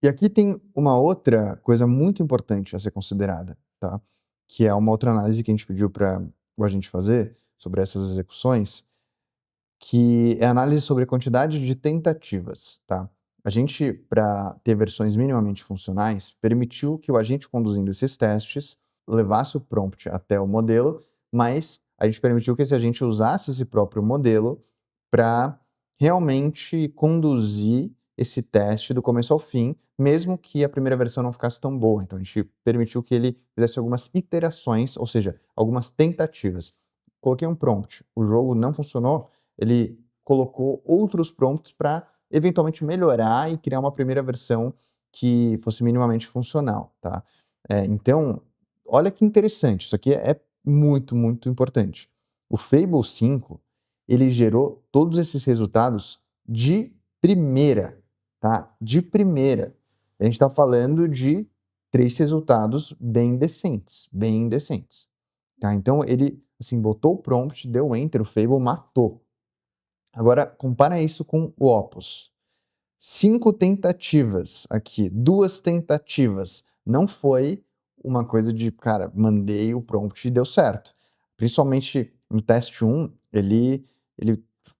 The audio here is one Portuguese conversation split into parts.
E aqui tem uma outra coisa muito importante a ser considerada, tá? Que é uma outra análise que a gente pediu para o agente fazer sobre essas execuções, que é a análise sobre a quantidade de tentativas, tá? A gente, para ter versões minimamente funcionais, permitiu que o agente conduzindo esses testes levasse o prompt até o modelo, mas a gente permitiu que esse agente usasse esse próprio modelo para realmente conduzir esse teste do começo ao fim, mesmo que a primeira versão não ficasse tão boa. Então a gente permitiu que ele fizesse algumas iterações, ou seja, algumas tentativas. Coloquei um prompt, o jogo não funcionou, ele colocou outros prompts para eventualmente melhorar e criar uma primeira versão que fosse minimamente funcional, tá? Então, olha que interessante, isso aqui é muito, muito importante. O Fable 5, ele gerou todos esses resultados de primeira, tá? De primeira. A gente está falando de 3 resultados bem decentes, tá? Então ele, assim, botou o prompt, deu enter, o Fable matou. Agora compara isso com o Opus. 5 tentativas aqui, 2 tentativas. Não foi uma coisa de, cara, mandei o prompt e deu certo. Principalmente no teste 1, ele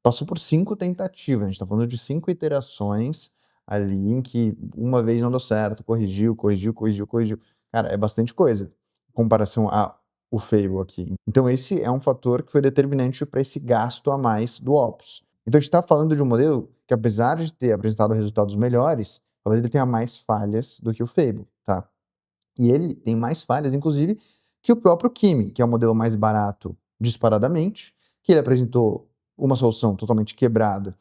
passou por 5 tentativas, a gente tá falando de 5 iterações ali em que uma vez não deu certo, corrigiu, corrigiu, corrigiu, corrigiu. Cara, é bastante coisa em comparação ao Fable aqui. Então esse é um fator que foi determinante para esse gasto a mais do Opus. Então a gente está falando de um modelo que, apesar de ter apresentado resultados melhores, talvez ele tenha mais falhas do que o Fable, tá? E ele tem mais falhas, inclusive, que o próprio Kimi, que é o modelo mais barato disparadamente, que ele apresentou uma solução totalmente quebrada,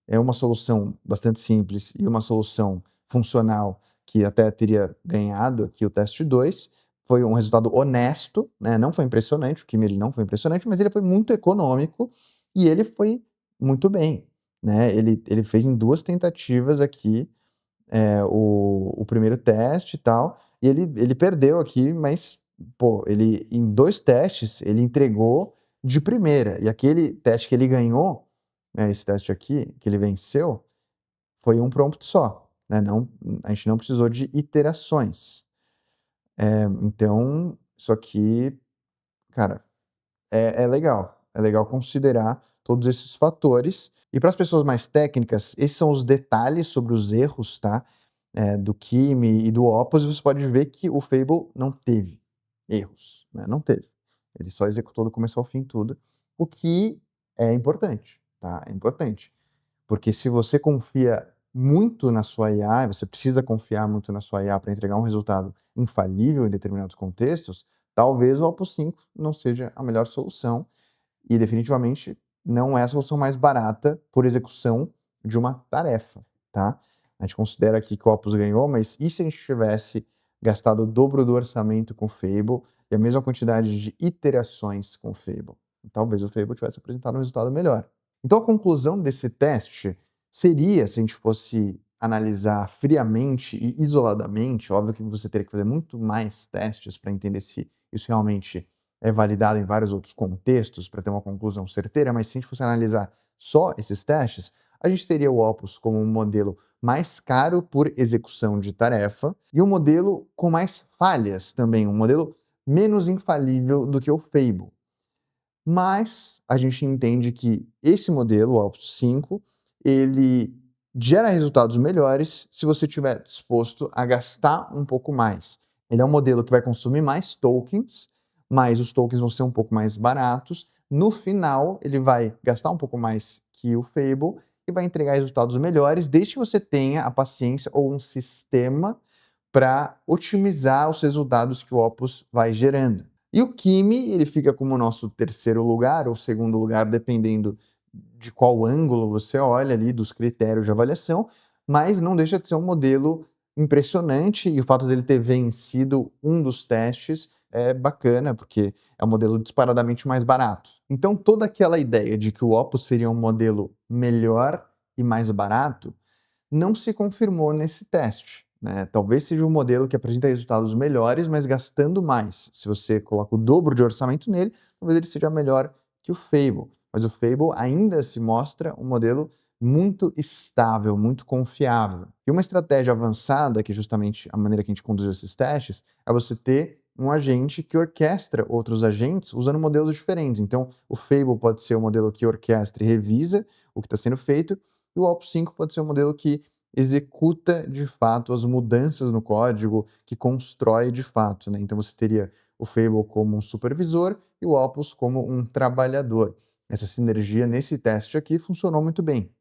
é uma solução bastante simples e uma solução funcional que até teria ganhado aqui o teste 2. Foi um resultado honesto, né? Não foi impressionante, o Kimi ele não foi impressionante, mas ele foi muito econômico e ele foi muito bem, né? Ele fez em 2 tentativas aqui, o primeiro teste e tal, e ele perdeu aqui, mas, pô, ele em 2 testes, ele entregou de primeira. E aquele teste que ele ganhou, né, esse teste aqui, que ele venceu, foi um prompt só, né, não, a gente não precisou de iterações. Então, isso aqui, cara, é legal considerar todos esses fatores. E para as pessoas mais técnicas, esses são os detalhes sobre os erros, tá, do Kimi e do Opus, você pode ver que o Fable não teve erros, né, não teve. Ele só executou do começo ao fim tudo, o que é importante, tá, é importante. Porque se você confia muito na sua IA, você precisa confiar muito na sua IA para entregar um resultado infalível em determinados contextos, talvez o Opus 5 não seja a melhor solução e definitivamente não é a solução mais barata por execução de uma tarefa, tá? A gente considera aqui que o Opus ganhou, mas e se a gente tivesse gastado o dobro do orçamento com o Fable e a mesma quantidade de iterações com o Fable? Talvez o Fable tivesse apresentado um resultado melhor. Então a conclusão desse teste seria, se a gente fosse analisar friamente e isoladamente, óbvio que você teria que fazer muito mais testes para entender se isso realmente é validado em vários outros contextos para ter uma conclusão certeira, mas se a gente fosse analisar só esses testes, a gente teria o Opus como um modelo mais caro por execução de tarefa e um modelo com mais falhas também, um modelo menos infalível do que o Fable. Mas a gente entende que esse modelo, o Opus 5, ele gera resultados melhores se você estiver disposto a gastar um pouco mais. Ele é um modelo que vai consumir mais tokens, mas os tokens vão ser um pouco mais baratos. No final, ele vai gastar um pouco mais que o Fable e vai entregar resultados melhores, desde que você tenha a paciência ou um sistema para otimizar os resultados que o Opus vai gerando. E o Kimi, ele fica como o nosso terceiro lugar ou segundo lugar, dependendo de qual ângulo você olha ali, dos critérios de avaliação, mas não deixa de ser um modelo impressionante e o fato dele ter vencido um dos testes é bacana, porque é um modelo disparadamente mais barato. Então toda aquela ideia de que o Opus seria um modelo melhor e mais barato não se confirmou nesse teste, né? Talvez seja um modelo que apresenta resultados melhores, mas gastando mais. Se você coloca o dobro de orçamento nele, talvez ele seja melhor que o Fable. Mas o Fable ainda se mostra um modelo muito estável, muito confiável. E uma estratégia avançada, que é justamente a maneira que a gente conduziu esses testes, é você ter um agente que orquestra outros agentes usando modelos diferentes. Então, o Fable pode ser o modelo que orquestra e revisa o que está sendo feito, e o Alpo 5 pode ser o modelo que executa de fato as mudanças no código, que constrói de fato, né? Então você teria o Fable como um supervisor e o Opus como um trabalhador. Essa sinergia nesse teste aqui funcionou muito bem.